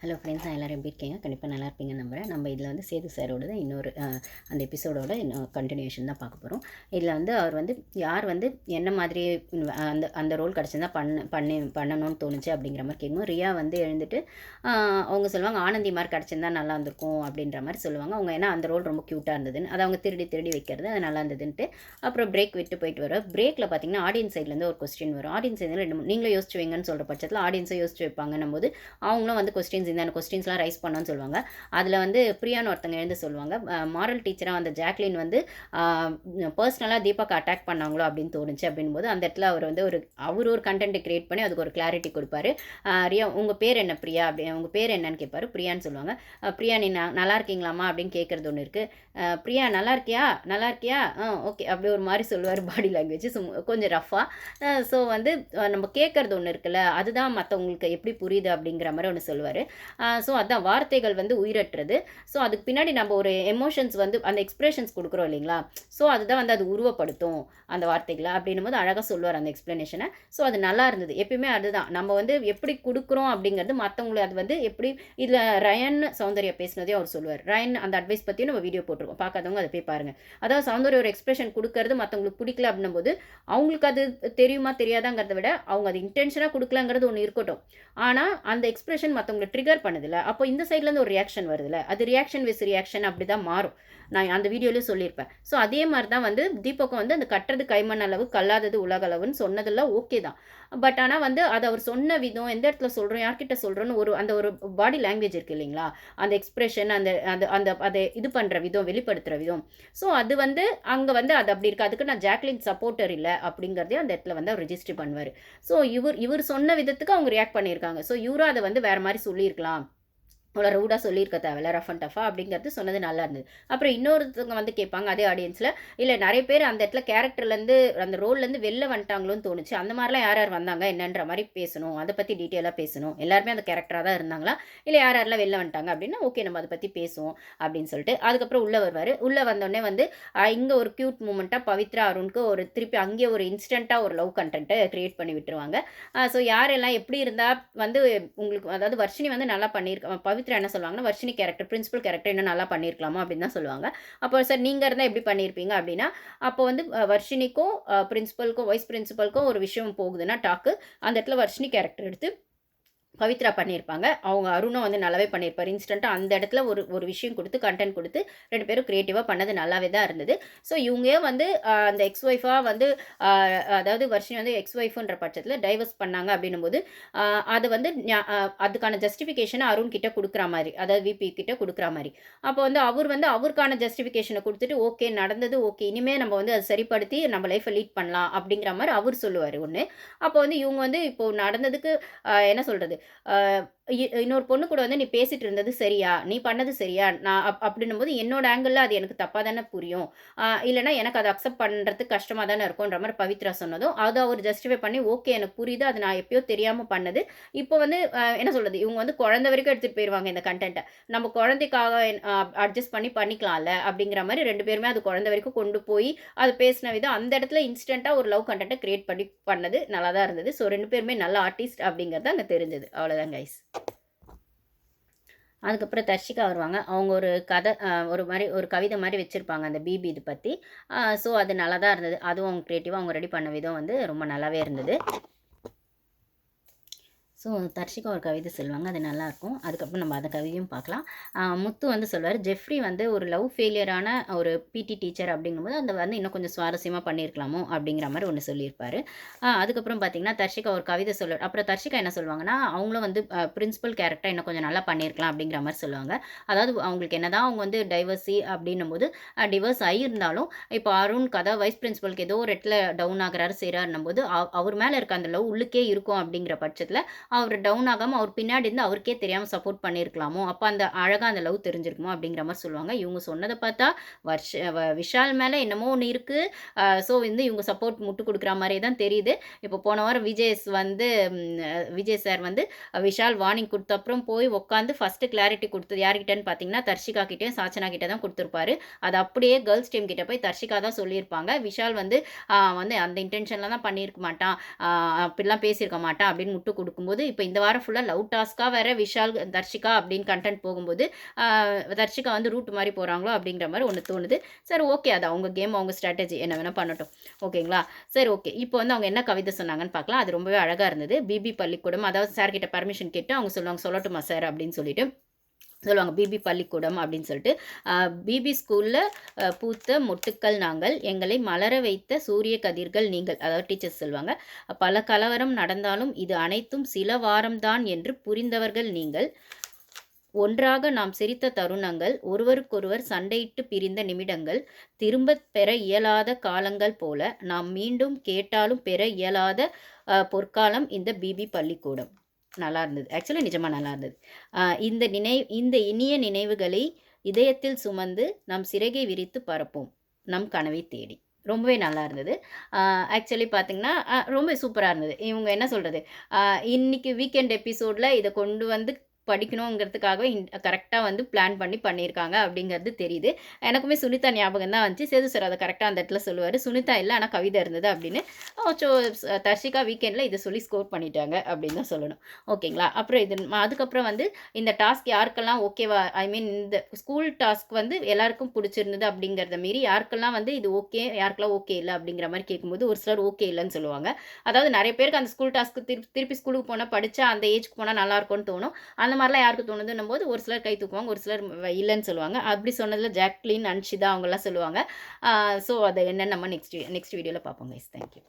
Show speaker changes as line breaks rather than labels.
Hello friends, நான் எல்லோரும் எப்படி இருக்கீங்க? கண்டிப்பாக நல்லா இருப்பீங்கன்னு நம்புகிறேன். நம்ம இதில் வந்து சேது சாரோடது இன்னொரு அந்த எபிசோடோட இன்னும் கண்டினியூஷன் தான் பார்க்க போகிறோம். இதில் வந்து அவர் வந்து யார் வந்து என்ன மாதிரி அந்த அந்த ரோல் கிடச்சிருந்தா பண்ணணும்னு தோணுச்சு அப்படிங்கிற மாதிரி கேட்கும்போது, ரியா வந்து எழுந்துட்டு அவங்க சொல்லுவாங்க, ஆனந்தி மாதிரி கிடச்சிருந்தா நல்லா இருந்திருக்கும் அப்படின்ற மாதிரி சொல்லுவாங்க. அவங்க ஏன்னா அந்த ரோல் ரொம்ப க்யூட்டாக இருந்ததுன்னு, அதை அவங்க திருடி திருடி வைக்கிறது அது நல்லா இருந்ததுன்ட்டு அப்புறம் பிரேக் விட்டு போயிட்டு வரும். பிரேக்கில் பார்த்தீங்கன்னா ஆடியன்ஸ் சைட்லேருந்து ஒரு கொஸ்டின் வரும். ஆடியன்ஸ் சைடில் நீங்களே யோசிச்சு வைங்கன்னு சொல்கிற பட்சத்தில் ஆடியன்ஸை யோசிச்சு வைப்பாங்கன்னும் போது அவங்களும் வந்து இந்த கொஸ்டின்ஸ்லாம் ரைஸ் பண்ணோன்னு சொல்லுவாங்க. அதில் வந்து பிரியான்னு ஒருத்தங்க எழுந்து சொல்லுவாங்க, மாரல் டீச்சராக அந்த ஜாக்லின் வந்து பர்சனலாக தீபாக்கு அட்டாக் பண்ணாங்களோ அப்படின்னு தோணுச்சு அப்படின்போது அந்த இடத்துல அவர் வந்து அவர் ஒரு கண்டென்ட் கிரியேட் பண்ணி அதுக்கு ஒரு கிளாரிட்டி கொடுப்பாரு. ரியா உங்கள் பேர் என்ன பிரியா அப்படி உங்கள் பேர் என்னன்னு கேட்பாரு. பிரியான்னு சொல்லுவாங்க. பிரியா நீ நல்லா இருக்கீங்களாமா அப்படின்னு கேட்குறது ஒன்று இருக்குது. பிரியா நல்லா இருக்கியா நல்லா இருக்கியா ஓகே அப்படி ஒரு மாதிரி சொல்லுவார் பாடி லாங்குவேஜ் கொஞ்சம் ரஃபாக. ஸோ வந்து நம்ம கேட்குறது ஒன்று இருக்குல்ல, அதுதான் மற்றவங்களுக்கு எப்படி புரியுது அப்படிங்கிற மாதிரி ஒன்று சொல்லுவார். ஸோ அதான் வார்த்தைகள் வந்து உயிரற்றது. ஸோ அதுக்கு பின்னாடி நம்ம ஒரு எமோஷன்ஸ் வந்து அந்த எக்ஸ்பிரஷன்ஸ் கொடுக்குறோம் இல்லைங்களா? ஸோ அதுதான் வந்து அது உருவப்படுத்தும் அந்த வார்த்தைகளை அப்படின்னும் போது அழகாக சொல்லுவார் அந்த எக்ஸ்பிளனேஷனை. ஸோ அது நல்லா இருந்தது. எப்பயுமே அதுதான் நம்ம வந்து எப்படி கொடுக்குறோம் அப்படிங்கிறது மற்றவங்களை அது வந்து எப்படி. இதில் ரயன் சௌந்தர்யா பேசினதையும் அவர் சொல்லுவார். ரயன் அந்த அட்வைஸ் பற்றியும் நம்ம வீடியோ போட்டிருக்கோம், பார்க்காதவங்க அதை போய் பாருங்கள். அதாவது சௌந்தர்யா ஒரு எக்ஸ்பிரஷன் கொடுக்கறது மற்றவங்களுக்கு பிடிக்கல அப்படின்னும் போது அவங்களுக்கு அது தெரியுமா தெரியாதாங்கிறத விட அவங்க அது இன்டென்ஷனாக கொடுக்கலங்கிறது ஒன்று இருக்கட்டும். ஆனால் அந்த எக்ஸ்பிரஷன் மற்றவங்களை ட்ரிகர் பண்ணுதில்ல, அப்போ இந்த சைட்லேருந்து ஒரு ரியாக்ஷன் வருதுல்ல, அது ரியாக்ஷன் விஸ் ரியாக்ஷன் அப்படி தான் மாறும். நான் அந்த வீடியோலேயும் சொல்லியிருப்பேன். ஸோ அதே மாதிரி தான் வந்து தீபக்கும் வந்து அந்த கட்டுறது கைமண் அளவு கல்லாதது உலக அளவுன்னு சொன்னதெல்லாம் ஓகே தான். பட் ஆனால் வந்து அதை அவர் சொன்ன விதம், எந்த இடத்துல சொல்கிறோம் யார்கிட்ட சொல்கிறோன்னு அந்த ஒரு பாடி லாங்குவேஜ் இருக்குது இல்லைங்களா, அந்த எக்ஸ்பிரஷன் அந்த அந்த அந்த அதை இது பண்ணுற விதம், வெளிப்படுத்துகிற விதம். ஸோ அது வந்து அங்கே வந்து அது அப்படி இருக்குது. அதுக்கு நான் ஜாக்லின் சப்போர்ட்டர் இல்லை அப்படிங்கிறதே அந்த இடத்துல வந்து அவர் ரெஜிஸ்டர் பண்ணுவார். ஸோ இவர் சொன்ன விதத்துக்கு அவங்க ரியாக்ட் பண்ணியிருக்காங்க. ஸோ இவரும் அதை வந்து வேறு மாதிரி சொல்லியிருக்கலாம், அவ்வளோ ரூடாக சொல்லியிருக்க தேவையில்ல, ரஃப் அண்ட் டஃபாக அப்படிங்கிறது சொன்னது நல்லா இருந்தது. அப்புறம் இன்னொருத்தவங்க வந்து கேட்பாங்க அதே ஆடியன்ஸில், இல்லை நிறைய பேர் அந்த இடத்துல கேரக்டர்லேருந்து அந்த ரோல்லேருந்து வெளில வந்துட்டாங்களோன்னு தோணுச்சு, அந்த மாதிரிலாம் யார் யார் வந்தாங்க என்னன்ற மாதிரி பேசணும், அதை பற்றி டீட்டெயிலாக பேசணும், எல்லாருமே அந்த கேரக்டராக தான் இருந்தாங்களா இல்லை யார் யாரெல்லாம் வெளில வந்துட்டாங்க அப்படின்னா ஓகே நம்ம அதை பற்றி பேசுவோம் அப்படின்னு சொல்லிட்டு அதுக்கப்புறம் உள்ளே வருவார். உள்ளே வந்தோடனே வந்து இங்கே ஒரு க்யூட் மூமெண்ட்டாக பவித்ரா அருணுக்கு ஒரு திருப்பி அங்கேயே ஒரு இன்ஸ்டண்ட்டாக ஒரு லவ் கண்டென்ட்டை க்ரியேட் பண்ணி விட்டுருவாங்க. ஸோ யாரெல்லாம் எப்படி இருந்தால் வந்து உங்களுக்கு அதாவது வர்ஷினி வந்து நல்லா பண்ணியிருக்க பவித்ரா என்ன சொல்லுவாங்கன்னா, வர்ஷினி கேரக்டர் பிரின்சிபல் கேரக்டர் இன்னும் நல்லா பண்ணியிருக்கலாமா அப்படின்னு தான் சொல்லுவாங்க. அப்போ சார் நீங்கள் இருந்தால் எப்படி பண்ணியிருப்பீங்க அப்படின்னா, அப்போ வந்து வர்ஷினிக்கும் பிரின்சிபலுக்கும் வைஸ் பிரின்சிபலுக்கும் ஒரு விஷயம் போகுதுன்னா டாக்கு, அந்த இடத்துல வர்ஷினி கேரக்டர் எடுத்து பவித்ரா பண்ணியிருப்பாங்க. அவங்க அருணும் வந்து நல்லாவே பண்ணியிருப்பார். இன்ஸ்டண்ட்டாக அந்த இடத்துல ஒரு விஷயம் கொடுத்து கண்டென்ட் கொடுத்து 2 பேரும் க்ரியேட்டிவாக பண்ணது நல்லாவே தான் இருந்தது. ஸோ இவங்க வந்து அந்த எக்ஸ் ஒய்ஃபாக வந்து அதாவது வர்ஷினி வந்து எக்ஸ் ஒய்ஃப்ன்ற பட்சத்தில் டைவர்ஸ் பண்ணாங்க அப்படின்னும்போது அது வந்து அதுக்கான ஜஸ்டிஃபிகேஷனை அருண் கிட்ட கொடுக்குற மாதிரி, அதாவது விபி கிட்ட கொடுக்குற மாதிரி. அப்போ வந்து அவர் வந்து அவருக்கான ஜஸ்டிஃபிகேஷனை கொடுத்துட்டு ஓகே நடந்தது, ஓகே இனிமேல் நம்ம வந்து அதை சரிப்படுத்தி நம்ம லைஃப்பை லீட் பண்ணலாம் அப்படிங்கிற மாதிரி அவர் சொல்லுவார் ஒன்று. அப்போ வந்து இவங்க வந்து இப்போது நடந்ததுக்கு என்ன சொல்கிறது, இன்னொரு பொண்ணு கூட வந்து நீ பேசிட்டு இருந்தது சரியா, நீ பண்ணது சரியா, நான் அப்படின்னும் போது என்னோட ஆங்கிளில் அது எனக்கு தப்பாக தானே புரியும், இல்லைனா எனக்கு அதை அக்செப்ட் பண்ணுறதுக்கு கஷ்டமாக தானே இருக்கும்ன்ற மாதிரி பவித்ரா சொன்னதும் அதை அவர் ஜஸ்டிஃபை பண்ணி ஓகே எனக்கு புரியுது, அது நான் எப்பயோ தெரியாமல் பண்ணது. இப்போ வந்து என்ன சொல்கிறது, இவங்க வந்து குழந்தை வரைக்கும் எடுத்துகிட்டு போயிடுவாங்க இந்த கண்டென்ட்டை, நம்ம குழந்தைக்காக அட்ஜஸ்ட் பண்ணிக்கலாம்ல அப்படிங்கிற மாதிரி 2 பேருமே அது குழந்தை வரைக்கும் கொண்டு போய் அது பேசின விதம் அந்த இடத்துல இன்ஸ்டண்ட்டாக ஒரு லவ் கண்டென்ட்டை கிரியேட் பண்ணது நல்லா தான் இருந்தது. ஸோ 2 பேருமே நல்ல ஆர்டிஸ்ட் அப்படிங்கிறது அங்கே தெரிஞ்சது. அவ்வளோதான் கைஸ். அதுக்கப்புறம் தர்ஷிகா வருவாங்க. அவங்க ஒரு கதை ஒரு மாதிரி ஒரு கவிதை மாதிரி வச்சுருப்பாங்க அந்த பிபி இது பற்றி. ஸோ அது நல்லா தான் இருந்தது. அதுவும் அவங்க க்ரியேட்டிவாக அவங்க ரெடி பண்ண விதம் வந்து ரொம்ப நல்லாவே இருந்தது. ஸோ தர்ஷிகா ஒரு கவிதை சொல்லுவாங்க, அது நல்லாயிருக்கும். அதுக்கப்புறம் நம்ம அந்த கவிதையும் பார்க்கலாம். முத்து வந்து சொல்லுவார், ஜெஃப்ரி வந்து ஒரு லவ் ஃபெயிலியரான ஒரு பிடி டீச்சர் அப்படிங்கும்போது அந்த வந்து இன்னும் கொஞ்சம் சுவாரஸ்யமாக பண்ணியிருக்கலாமோ அப்படிங்கிற மாதிரி ஒன்று சொல்லியிருப்பார். அதுக்கப்புறம் பார்த்திங்கன்னா தர்ஷிகா ஒரு கவிதை சொல்லுவார். அப்புறம் தர்ஷிகா என்ன சொல்லுவாங்கன்னா, அவங்களும் வந்து பிரின்சிபல் கேரக்டர் இன்னும் கொஞ்சம் நல்லா பண்ணியிருக்கலாம் அப்படிங்கிற மாதிரி சொல்லுவாங்க. அதாவது அவங்களுக்கு என்ன தான் அவங்க வந்து டைவர்ஸி அப்படின்னும் போது டிவர்ஸ் ஆகியிருந்தாலும் இப்போ அருண் கதை வைஸ் பிரின்சிபலுக்கு ஏதோ ஒரு இடத்துல டவுன் ஆகிறாரு செய்கிறாருன்னும் போது அவர் மேலே இருக்க அந்த லவ் உள்ளுக்கே இருக்கும் அப்படிங்கிற பட்சத்தில் அவர் டவுன் ஆகாமல் அவர் பின்னாடி இருந்து அவருக்கே தெரியாமல் சப்போர்ட் பண்ணியிருக்கலாமோ, அப்போ அந்த அழகாக அந்த லவ் தெரிஞ்சிருக்குமோ அப்படிங்கிற மாதிரி சொல்லுவாங்க. இவங்க சொன்னதை பார்த்தா விஷால் மேலே என்னமோ ஒன்று இருக்குது. ஸோ வந்து இவங்க சப்போர்ட் முட்டு கொடுக்குற மாதிரி தான் தெரியுது. இப்போ போன வாரம் விஜய் சார் வந்து விஷால் வார்னிங் கொடுத்த அப்புறம் போய் உட்காந்து ஃபஸ்ட்டு கிளாரிட்டி கொடுத்தது யார்கிட்டன்னு பார்த்தீங்கன்னா தர்ஷிகா கிட்டேயும் சாச்சனா கிட்டே தான் கொடுத்துருப்பாரு. அது அப்படியே கேர்ள்ஸ் டீம் கிட்ட போய் தர்ஷிகா தான் சொல்லியிருப்பாங்க. விஷால் வந்து அந்த இன்டென்ஷனில் தான் பண்ணியிருக்க மாட்டான், அப்படிலாம் பேசியிருக்க மாட்டான் அப்படின்னு முட்டு கொடுக்கும்போது இப்போ இந்த வாரம் ஃபுல்லாக லவ் டாஸ்க்காக வேற விஷால், தர்ஷிகா அப்படின்னு கன்டென்ட் போகும்போது, தர்ஷிகா வந்து ரூட் மாரி போகிறாங்களோ அப்படிங்கிற மாரி ஒண்ணு தோணுது. சரி ஓகே. அது அவங்க கேம், அவங்க ஸ்ட்ராட்டஜி என்ன வேணா பண்ணட்டும். ஓகேங்களா? சரி ஓகே. இப்போ வந்து அவங்க என்ன கவிதை சொன்னாங்கன்னு பார்க்கலாம். அது ரொம்பவே அழகா இருந்தது. பிபி பள்ளிக்கூடம், அதாவது சார் கிட்ட பர்மிஷன் கேட்டு அவங்க சொல்லுவாங்க, "சொல்லட்டுமா சார்?" அப்படின்னு சொல்லிட்டு சொல்லுவாங்க. பிபி பள்ளிக்கூடம் அப்படின்னு சொல்லிட்டு. பிபி ஸ்கூல்ல பூத்த மொட்டுக்கள் நாங்கள், எங்களை மலர வைத்த சூரிய கதிர்கள் நீங்கள். அதாவது டீச்சர்ஸ் சொல்லுவாங்க. பல கலவரம் நடந்தாலும் இது அனைத்தும் சில வாரம்தான் என்று புரிந்தவர்கள் நீங்கள். ஒன்றாக நாம் சிரித்த தருணங்கள், ஒருவருக்கொருவர் சண்டையிட்டு பிரிந்த நிமிடங்கள், திரும்பப் பெற இயலாத காலங்கள் போல, நாம் மீண்டும் கேட்டாலும் பெற இயலாத பொற்காலம் இந்த பிபி பள்ளிக்கூடம். நல்லா இருந்தது. ஆக்சுவலி நிஜமா நல்லா இருந்தது. இந்த இனிய நினைவுகளை இதயத்தில் சுமந்து நம் சிறகை விரித்து பறப்போம். நம் கனவை தேடி. ரொம்பவே நல்லா இருந்தது. ஆக்சுவலி பார்த்தீங்கன்னா, ரொம்ப சூப்பரா இருந்தது. இவங்க என்ன சொல்றது? இன்னைக்கு வீக்கெண்ட் எபிசோட்ல இத கொண்டு வந்து படிக்கணுங்கிறதுக்காகவே கரெக்ட்டா வந்து பிளான் பண்ணி பண்ணியிருக்காங்க அப்படிங்கிறது தெரியுது. எனக்குமே சுனிதா ஞாபகம் தான் வந்துச்சு. சேது சார் அத கரெக்ட்டா அந்த இடத்துல சொல்லுவாரு. சுனிதா இல்ல, ஆனா கவிதை இருந்தது அப்படின்னு. சோ தர்ஷிகா வீக்கெண்ட்ல இத சொல்லி ஸ்கோர் பண்ணிட்டாங்க அப்படின்னு தான் சொல்லணும். ஓகேங்களா? அப்புறம் அதுக்கப்புறம் வந்து இந்த டாஸ்க் யாருக்கெல்லாம் ஓகேவா, ஐ மீன் இந்த ஸ்கூல் டாஸ்க் வந்து எல்லாருக்கும் புடிச்சிருந்தது அப்படிங்கிறத மீறி யாருக்கெல்லாம் வந்து இது ஓகே, யாருக்கெல்லாம் ஓகே இல்ல அப்படிங்கிற மாரி கேட்கும்போது ஒரு சிலர் ஓகே இல்லன்னு சொல்லுவாங்க. அதாவது நெறைய பேருக்கு அந்த ஸ்கூல் டாஸ்க் திருப்பி ஸ்கூலுக்கு போனா படிச்சா அந்த ஏஜ்க்கு போனா நல்லாருக்கும்னு தோணும். அந்த மாரிலாம் யாருக்கு தோணுதுன்னும்போது, ஒரு சிலர் கை தூக்குவாங்க, ஒரு சிலர் இல்லன்னு சொல்லுவாங்க. அப்படி சொன்னதுல ஜாக்லின், அன்ஷிதா அவங்கலாம் சொல்லுவாங்க. ஸோ அது என்னன்னு நம்ம நெக்ஸ்ட் வீடியோல பார்ப்போம் கைஸ். Thank you.